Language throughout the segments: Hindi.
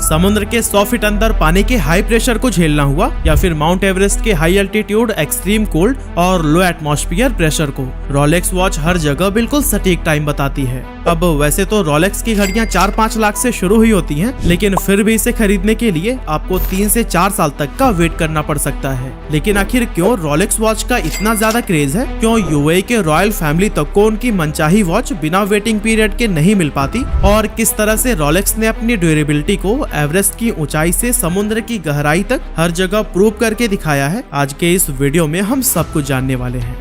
समुद्र के 100 फीट अंदर पानी के हाई प्रेशर को झेलना हुआ, या फिर माउंट एवरेस्ट के हाई एल्टीट्यूड, एक्सट्रीम कोल्ड और लो एटमॉस्फेयर प्रेशर को, रोलेक्स वॉच हर जगह बिल्कुल सटीक टाइम बताती है। अब वैसे तो रोलेक्स की घड़ियां 4-5 लाख से शुरू हुई होती हैं, लेकिन फिर भी इसे खरीदने के लिए आपको 3 से 4 साल तक का वेट करना पड़ सकता है। लेकिन आखिर क्यों रोलेक्स वॉच का इतना ज्यादा क्रेज है? क्यों यूएई के रॉयल फैमिली तक को उनकी मनचाही वॉच बिना वेटिंग पीरियड के नहीं मिल पाती? और किस तरह से रोलेक्स ने अपनी ड्यूरेबिलिटी को एवरेस्ट की ऊंचाई से समुद्र की गहराई तक हर जगह प्रूव करके दिखाया है, आज के इस वीडियो में हम सब कुछ जानने वाले हैं।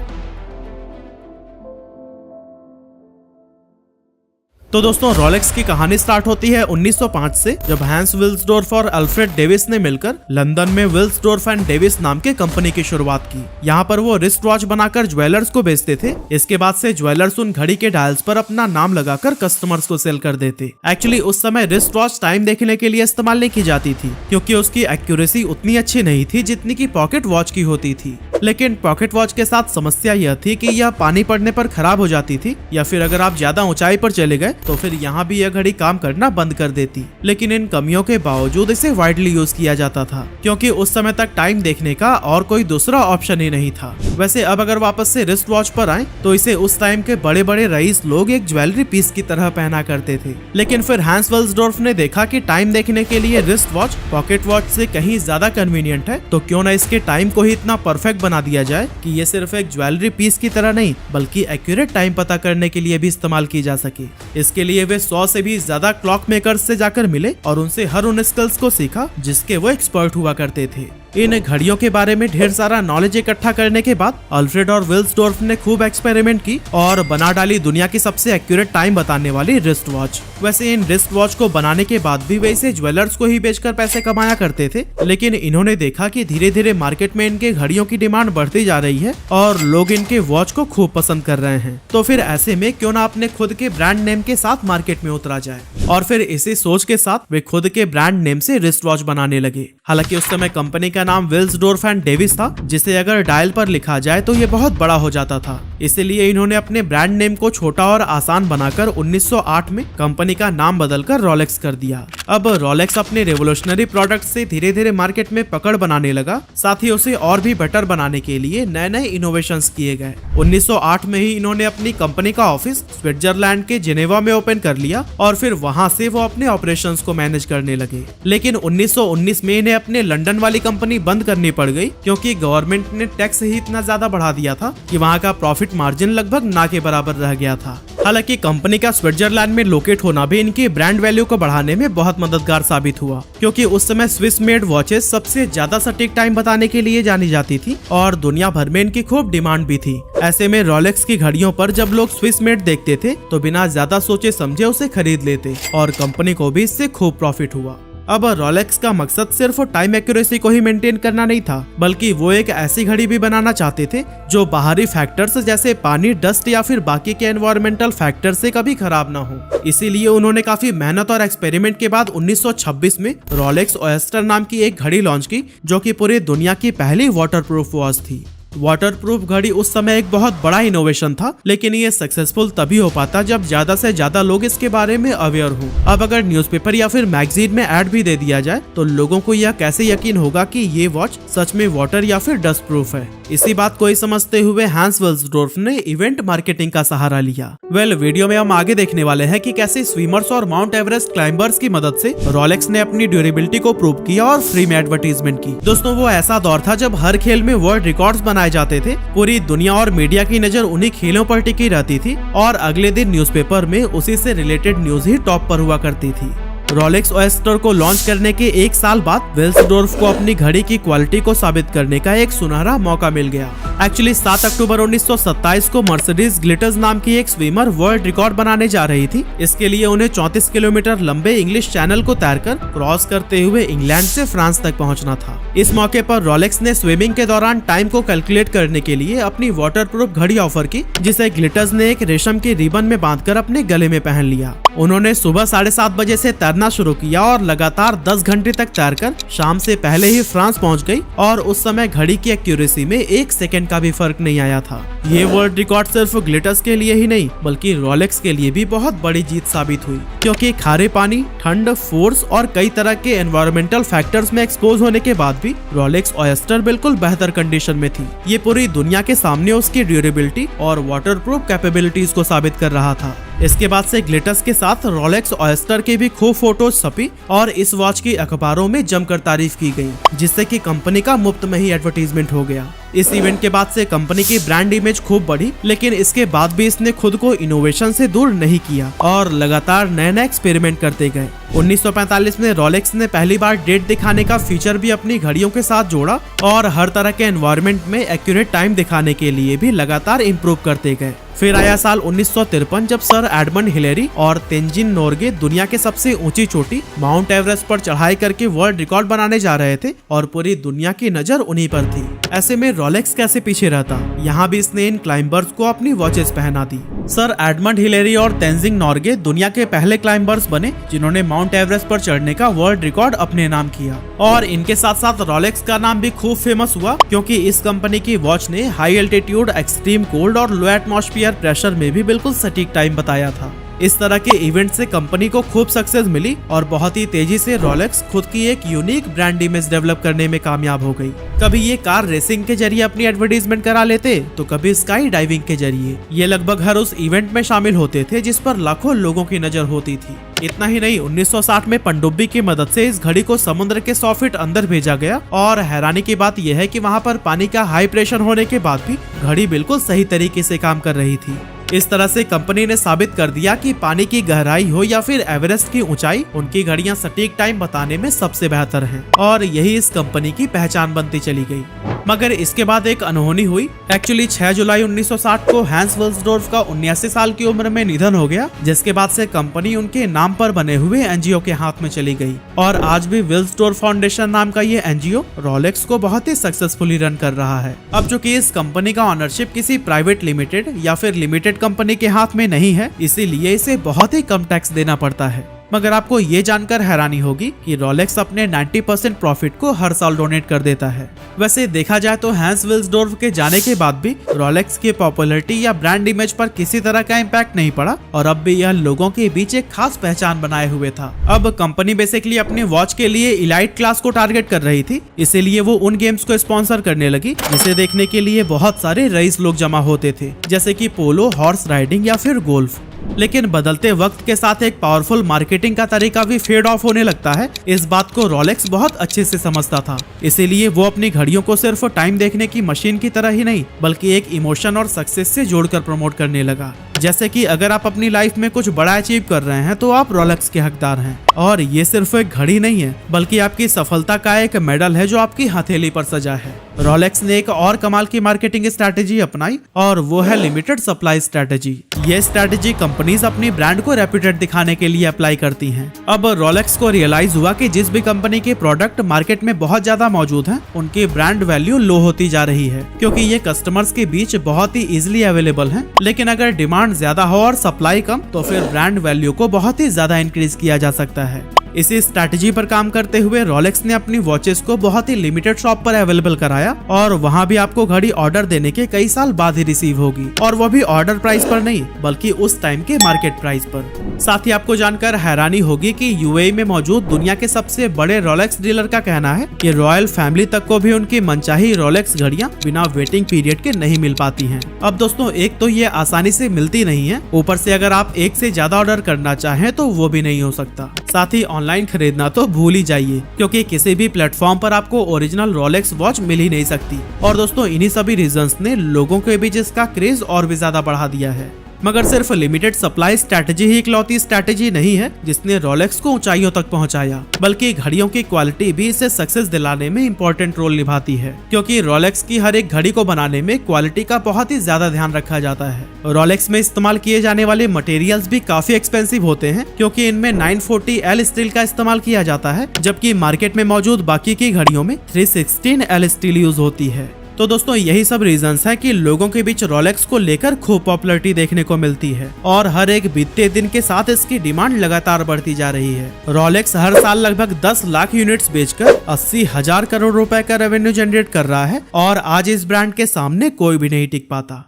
तो दोस्तों, रोलेक्स की कहानी स्टार्ट होती है 1905 से, जब हैंस विल्सडोर्फ और अल्फ्रेड डेविस ने मिलकर लंदन में विल्सडोर्फ एंड डेविस नाम के कंपनी की शुरुआत की। यहाँ पर वो रिस्ट वॉच बनाकर ज्वेलर्स को बेचते थे। इसके बाद से ज्वेलर्स उन घड़ी के डायल्स पर अपना नाम लगाकर कस्टमर्स को सेल कर देते। एक्चुअली उस समय रिस्ट वॉच टाइम देखने के लिए इस्तेमाल नहीं की जाती थी, क्योंकि उसकी एक्यूरेसी उतनी अच्छी नहीं थी जितनी की पॉकेट वॉच की होती थी। लेकिन पॉकेट वॉच के साथ समस्या यह थी कि यह पानी पड़ने पर खराब हो जाती थी, या फिर अगर आप ज्यादा ऊंचाई पर चले गए तो फिर यहाँ भी यह घड़ी काम करना बंद कर देती। लेकिन इन कमियों के बावजूद इसे वाइडली यूज किया जाता था, क्योंकि उस समय तक टाइम देखने का और कोई दूसरा ऑप्शन ही नहीं था। वैसे अब अगर वापस से रिस्ट वॉच पर आए तो इसे उस टाइम के बड़े बड़े रईस लोग एक ज्वेलरी पीस की तरह पहना करते थे। लेकिन फिर हैंस विल्सडोर्फ ने देखा कि टाइम देखने के लिए रिस्ट वॉच पॉकेट वॉच से कहीं ज्यादा कन्वीनियंट है, तो क्यों ना इसके टाइम को ही इतना परफेक्ट बना दिया जाए कि ये सिर्फ एक ज्वेलरी पीस की तरह नहीं बल्कि एक्यूरेट टाइम पता करने के लिए भी इस्तेमाल की जा सके। इसके लिए वे 100 से भी ज्यादा क्लॉक मेकर्स से जाकर मिले और उनसे हर उन स्किल्स को सीखा जिसके वो एक्सपर्ट हुआ करते थे। इन घड़ियों के बारे में ढेर सारा नॉलेज इकट्ठा करने के बाद अल्फ्रेड और विल्सडोर्फ ने खूब एक्सपेरिमेंट की और बना डाली दुनिया की सबसे एक्यूरेट टाइम बताने वाली रिस्ट वॉच। वैसे इन रिस्ट वॉच को बनाने के बाद भी वे इसे ज्वेलर्स को ही बेचकर पैसे कमाया करते थे, लेकिन इन्होंने देखा कि धीरे धीरे मार्केट में इनके घड़ियों की डिमांड बढ़ती जा रही है और लोग इनके वॉच को खूब पसंद कर रहे हैं। तो फिर ऐसे में क्यों ना अपने खुद के ब्रांड नेम के साथ मार्केट में उतरा जाए, और फिर इसी सोच के साथ वे खुद के ब्रांड नेम से रिस्ट वॉच बनाने लगे। हालांकि उस समय कंपनी का नाम विल्सडोर्फ एंड डेविस था, जिसे अगर डायल पर लिखा जाए तो ये बहुत बड़ा हो जाता था। इसलिए इन्होंने अपने ब्रांड नेम को छोटा और आसान बनाकर 1908 में कंपनी का नाम बदलकर रोलेक्स कर दिया। अब रोलेक्स अपने रेवोल्यूशनरी प्रोडक्ट से धीरे धीरे मार्केट में पकड़ बनाने लगा, साथ ही उसे और भी बेटर बनाने के लिए नए नए इनोवेशंस किए गए। 1908 में ही इन्होंने अपनी कंपनी का ऑफिस स्विट्जरलैंड के जिनेवा में ओपन कर लिया और फिर वहां से वो अपने ऑपरेशंस को मैनेज करने लगे। लेकिन 1919 में इन्हें अपने लंदन वाली कंपनी बंद करनी पड़ गई, क्योंकि गवर्नमेंट ने टैक्स ही इतना ज्यादा बढ़ा दिया था कि वहाँ का प्रॉफिट मार्जिन लगभग ना के बराबर रह गया था। हालांकि कंपनी का स्विट्जरलैंड में लोकेट होना भी इनकी ब्रांड वैल्यू को बढ़ाने में बहुत मददगार साबित हुआ, क्योंकि उस समय स्विस मेड वॉचेस सबसे ज्यादा सटीक टाइम बताने के लिए जानी जाती थी और दुनिया भर में इनकी खूब डिमांड भी थी। ऐसे में रोलेक्स की घड़ियों पर जब लोग स्विस मेड देखते थे तो बिना ज्यादा सोचे समझे उसे खरीद लेते और कंपनी को भी इससे खूब प्रॉफिट हुआ। अब रोलेक्स का मकसद सिर्फ टाइम एक्यूरेसी को ही मेंटेन करना नहीं था, बल्कि वो एक ऐसी घड़ी भी बनाना चाहते थे जो बाहरी फैक्टर्स जैसे पानी, डस्ट या फिर बाकी के एनवायरमेंटल फैक्टर से कभी खराब ना हो। इसीलिए उन्होंने काफी मेहनत और एक्सपेरिमेंट के बाद 1926 में रोलेक्स ओएस्टर नाम की एक घड़ी लॉन्च की, जो कि पूरी दुनिया की पहली वाटरप्रूफ वॉच थी। वाटरप्रूफ घड़ी उस समय एक बहुत बड़ा इनोवेशन था, लेकिन ये सक्सेसफुल तभी हो पाता जब ज्यादा से ज्यादा लोग इसके बारे में अवेयर हो। अब अगर न्यूज़पेपर या फिर मैगजीन में ऐड भी दे दिया जाए तो लोगों को यह कैसे यकीन होगा कि ये वॉच सच में वाटर या फिर डस्ट प्रूफ है। इसी बात को ही समझते हुए हैंस विल्सडोर्फ ने इवेंट मार्केटिंग का सहारा लिया। वीडियो में हम आगे देखने वाले हैं कि कैसे स्विमर्स और माउंट एवरेस्ट क्लाइंबर्स की मदद से रोलेक्स ने अपनी ड्यूरेबिलिटी को प्रूव किया और फ्री में एडवर्टीजमेंट की। दोस्तों, वो ऐसा दौर था जब हर खेल में वर्ल्ड रिकॉर्ड्स बनाए जाते थे। पूरी दुनिया और मीडिया की नजर उन्हीं खेलों पर टिकी रहती थी और अगले दिन न्यूज़पेपर में उसी से रिलेटेड न्यूज ही टॉप पर हुआ करती थी। रोलेक्स ओएस्टर को लॉन्च करने के 1 साल बाद विल्सडोर्फ को अपनी घड़ी की क्वालिटी को साबित करने का एक सुनहरा मौका मिल गया। एक्चुअली 7 अक्टूबर 1927 को मर्सिडीज ग्लिटर्स नाम की एक स्विमर वर्ल्ड रिकॉर्ड बनाने जा रही थी। इसके लिए उन्हें 34 किलोमीटर लंबे इंग्लिश चैनल को तैरकर क्रॉस करते हुए इंग्लैंड से फ्रांस तक पहुंचना था। इस मौके पर रोलेक्स ने स्विमिंग के दौरान टाइम को कैलकुलेट करने के लिए अपनी वाटरप्रूफ घड़ी ऑफर की, जिसे ग्लिटर्स ने एक रेशम के रिबन में बांधकर अपने गले में पहन लिया। उन्होंने सुबह 7:30 बजे से तैरना शुरू किया और लगातार 10 घंटे तक तैरकर शाम से पहले ही फ्रांस पहुंच गई और उस समय घड़ी की एक्यूरेसी में 1 सेकंड का भी फर्क नहीं आया था। ये वर्ल्ड रिकॉर्ड सिर्फ ग्लिटर्स के लिए ही नहीं बल्कि रोलेक्स के लिए भी बहुत बड़ी जीत साबित हुई, क्योंकि खारे पानी, ठंड, फोर्स और कई तरह के एनवायरमेंटल फैक्टर्स में एक्सपोज होने के बाद भी रोलेक्स ऑयस्टर बिल्कुल बेहतर कंडीशन में थी। ये पूरी दुनिया के सामने उसकी ड्यूरेबिलिटी और वाटरप्रूफ कैपेबिलिटीज को साबित कर रहा था। इसके बाद से ग्लिटर्स के साथ रोलेक्स ऑयस्टर की भी खूब फोटोज छपी और इस वॉच की अखबारों में जमकर तारीफ की गई, जिससे कि कंपनी का मुफ्त में ही एडवर्टीजमेंट हो गया। इस इवेंट के बाद से कंपनी की ब्रांड इमेज खूब बढ़ी, लेकिन इसके बाद भी इसने खुद को इनोवेशन से दूर नहीं किया और लगातार नए नए एक्सपेरिमेंट करते गए। 1945 में रोलेक्स ने पहली बार डेट दिखाने का फीचर भी अपनी घड़ियों के साथ जोड़ा और हर तरह के एनवायरनमेंट में एक्यूरेट टाइम दिखाने के लिए भी लगातार इम्प्रूव करते गए। फिर आया साल 1953 जब सर एडमंड हिलेरी और तेंजिन नोर्गे दुनिया के सबसे ऊंची चोटी माउंट एवरेस्ट पर चढ़ाई करके वर्ल्ड रिकॉर्ड बनाने जा रहे थे और पूरी दुनिया की नजर उन्हीं पर थी। ऐसे में रोलेक्स कैसे पीछे रहता, यहाँ भी इसने इन क्लाइंबर्स को अपनी वॉचेस पहना दी। सर एडमंड हिलेरी और तेंजिन नोर्गे दुनिया के पहले क्लाइंबर्स बने जिन्होंने माउंट एवरेस्ट पर चढ़ने का वर्ल्ड रिकॉर्ड अपने नाम किया, और इनके साथ साथ रोलेक्स का नाम भी खूब फेमस हुआ, क्योंकि इस कंपनी की वॉच ने हाई एल्टीट्यूड, एक्सट्रीम कोल्ड और लो एटमॉस्फेयर प्रेशर में भी बिल्कुल सटीक टाइम बताया था। इस तरह के इवेंट से कंपनी को खूब सक्सेस मिली और बहुत ही तेजी से रोलेक्स खुद की एक यूनिक ब्रांड इमेज डेवलप करने में कामयाब हो गई। कभी ये कार रेसिंग के जरिए अपनी एडवर्टीजमेंट करा लेते तो कभी स्काई डाइविंग के जरिए। ये लगभग हर उस इवेंट में शामिल होते थे जिस पर लाखों लोगों की नजर होती थी। इतना ही नहीं, 1960 में पनडुब्बी की मदद से इस घड़ी को समुद्र के 100 फीट अंदर भेजा गया और हैरानी की बात यह है कि वहाँ पर पानी का हाई प्रेशर होने के बाद भी घड़ी बिल्कुल सही तरीके से काम कर रही थी। इस तरह से कंपनी ने साबित कर दिया कि पानी की गहराई हो या फिर एवरेस्ट की ऊंचाई, उनकी घड़ियां सटीक टाइम बताने में सबसे बेहतर हैं और यही इस कंपनी की पहचान बनती चली गई। मगर इसके बाद एक अनहोनी हुई। एक्चुअली 6 जुलाई 1960 को हैंस विल्सडोर्फ का 79 साल की उम्र में निधन हो गया, जिसके बाद से कंपनी उनके नाम पर बने हुए एनजीओ के हाथ में चली गई और आज भी विल्सडोर्फ फाउंडेशन नाम का ये एनजीओ रोलेक्स को बहुत ही सक्सेसफुली रन कर रहा है। अब जो कि इस कंपनी का ऑनरशिप किसी प्राइवेट लिमिटेड या फिर लिमिटेड कंपनी के हाथ में नहीं है, इसीलिए इसे बहुत ही कम टैक्स देना पड़ता है। मगर आपको ये जानकर हैरानी होगी कि रोलेक्स अपने 90% प्रॉफिट को हर साल डोनेट कर देता है। वैसे देखा जाए तो हैंस विल्सडोर्फ के जाने के बाद भी रोलेक्स की पॉपुलैरिटी या ब्रांड इमेज पर किसी तरह का इम्पैक्ट नहीं पड़ा और अब भी यह लोगों के बीच एक खास पहचान बनाए हुए था। अब कंपनी बेसिकली अपनी वॉच के लिए इलाइट क्लास को टारगेट कर रही थी, इसीलिए वो उन गेम्स को स्पॉन्सर करने लगी जिसे देखने के लिए बहुत सारे रईस लोग जमा होते थे, जैसे कि पोलो, हॉर्स राइडिंग या फिर गोल्फ। लेकिन बदलते वक्त के साथ एक पावरफुल मार्केटिंग का तरीका भी फेड ऑफ होने लगता है। इस बात को रोलेक्स बहुत अच्छे से समझता था, इसीलिए वो अपनी घड़ियों को सिर्फ टाइम देखने की मशीन की तरह ही नहीं बल्कि एक इमोशन और सक्सेस से जोड़कर प्रमोट करने लगा। जैसे कि अगर आप अपनी लाइफ में कुछ बड़ा अचीव कर रहे हैं तो आप रोलेक्स के हकदार हैं, और ये सिर्फ एक घड़ी नहीं है बल्कि आपकी सफलता का एक मेडल है जो आपकी हथेली पर सजा है। रोलेक्स ने एक और कमाल की मार्केटिंग स्ट्रैटेजी अपनाई और वो है लिमिटेड सप्लाई स्ट्रैटेजी। ये स्ट्रैटेजी कंपनीज अपनी ब्रांड को रेप्यूटेड दिखाने के लिए अप्लाई करती हैं। अब रोलेक्स को रियलाइज हुआ कि जिस भी कंपनी के प्रोडक्ट मार्केट में बहुत ज्यादा मौजूद हैं, उनकी ब्रांड वैल्यू लो होती जा रही है, क्योंकि ये कस्टमर्स के बीच बहुत ही इजिली अवेलेबल हैं। लेकिन अगर डिमांड ज्यादा हो और सप्लाई कम तो फिर ब्रांड वैल्यू को बहुत ही ज्यादा इंक्रीज किया जा सकता है। इसी स्ट्रैटेजी पर काम करते हुए रोलेक्स ने अपनी वॉचेस को बहुत ही लिमिटेड शॉप पर अवेलेबल कराया और वहां भी आपको घड़ी ऑर्डर देने के कई साल बाद ही रिसीव होगी, और वो भी ऑर्डर प्राइस पर नहीं बल्कि उस टाइम के मार्केट प्राइस पर। साथ ही आपको जानकर हैरानी होगी कि यूएई में मौजूद दुनिया के सबसे बड़े रोलेक्स डीलर का कहना है कि रॉयल फैमिली तक को भी उनकी मनचाही रोलेक्स घड़ियां बिना वेटिंग पीरियड के नहीं मिल पाती हैं। अब दोस्तों, एक तो ये आसानी से मिलती नहीं है, ऊपर से अगर आप एक से ज्यादा ऑर्डर करना चाहें तो वो भी नहीं हो सकता। साथ ही ऑनलाइन खरीदना तो भूल ही जाइए, क्योंकि किसी भी प्लेटफॉर्म पर आपको ओरिजिनल रोलेक्स वॉच मिल ही नहीं सकती। और दोस्तों, इन्हीं सभी रीजंस ने लोगों के बीच इसका क्रेज और भी ज्यादा बढ़ा दिया है। मगर सिर्फ लिमिटेड सप्लाई स्ट्रैटेजी ही इकलौती स्ट्रैटेजी नहीं है जिसने रोलेक्स को ऊंचाइयों तक पहुंचाया, बल्कि घड़ियों की क्वालिटी भी इसे सक्सेस दिलाने में इम्पोर्टेंट रोल निभाती है, क्योंकि रोलेक्स की हर एक घड़ी को बनाने में क्वालिटी का बहुत ही ज्यादा ध्यान रखा जाता है। रोलेक्स में इस्तेमाल किए जाने वाले मटेरियल्स भी काफी एक्सपेंसिव होते हैं, क्योंकि इनमें 940L स्टील का इस्तेमाल किया जाता है, जबकि मार्केट में मौजूद बाकी की घड़ियों में 316L स्टील यूज होती है। तो दोस्तों यही सब रीजंस है कि लोगों के बीच रोलेक्स को लेकर खूब पॉपुलैरिटी देखने को मिलती है और हर एक बीतते दिन के साथ इसकी डिमांड लगातार बढ़ती जा रही है। रोलेक्स हर साल लगभग 10 लाख यूनिट्स बेचकर 80,000 करोड़ रुपए का रेवेन्यू जनरेट कर रहा है और आज इस ब्रांड के सामने कोई भी नहीं टिक पाता।